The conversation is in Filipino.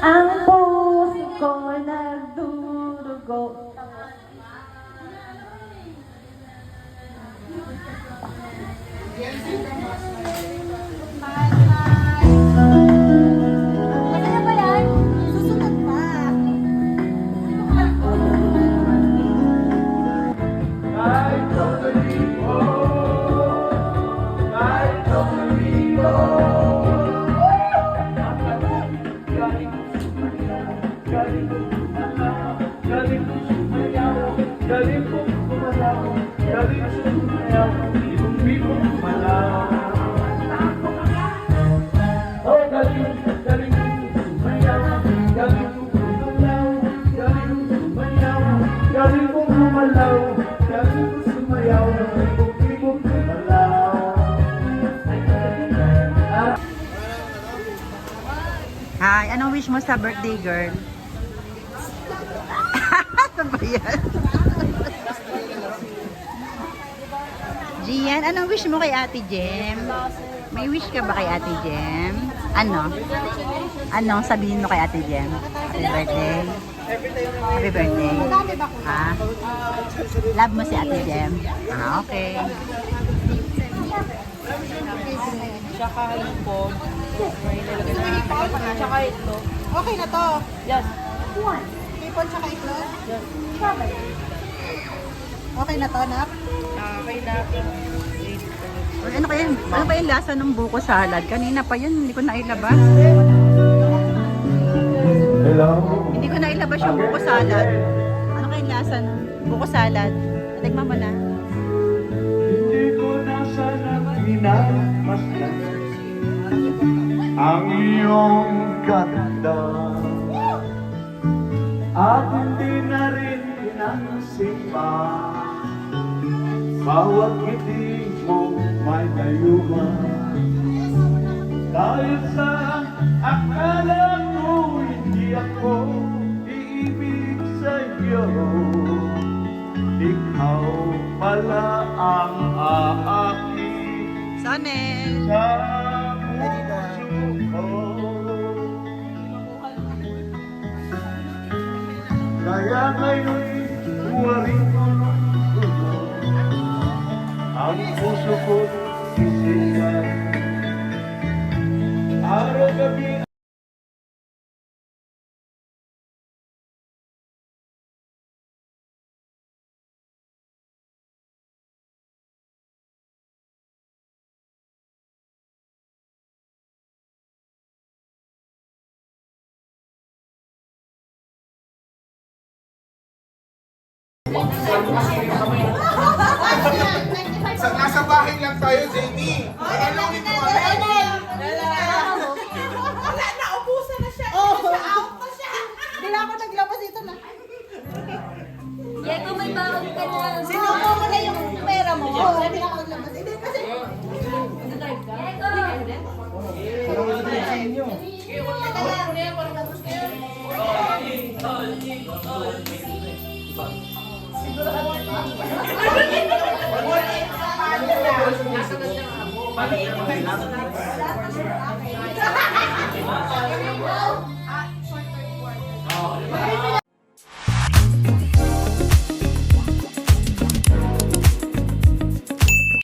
Ang puso ko nagdurugo. Masaya ba yan? Susunod pa. Galing po kumalaw, galing sumayaw, ibong malaw. Oh, galing sumayaw, galing kumalaw, galing sumayaw, galing kumalaw, galing sumayaw, ibong malaw. Hi, anong wish mo sa birthday girl? Ano ba yan? Gian, anong wish mo kay Ate Jem? May wish ka ba kay Ate Jem? Ano? Anong sabihin mo kay Ate Jem? Happy birthday. Happy birthday. Ha? Love mo si Ate Jem? Ah, okay. Tsaka hipon. May nilagay na. Tsaka ito. Okay na to. Yes. Hipon tsaka itlog. Yes. Okay na to, nak? Okay na. Uy, ano ba yung lasa ng buko salad? Kanina pa yun, hindi ko nailabas. Hello? Hindi ko nailabas yung buko salad. Ano kayong lasa ng buko salad? Natigman mo na. Hindi ko na sana pinamasdan ang iyong ganda at hindi na rin pinansin pa bawat ngiti mo may dayuma dahil sa akala ko hindi ako iibig sa'yo. Ikaw pala ang aakit Sonel! sa puso ko. Kaya ngayon, huwaring tulong-tulong ang puso ko sisiyan. Araw-gabi Nasa bahay lang tayo, JD. Manalangin mo kami. Wala na, ubusan na siya. Out na siya. Hindi na ako naglabas dito na. Diego, may bawag ka na. Sinuko mo na yung pera mo. Oo, hindi na ako naglabas. Hindi kasi... Siguro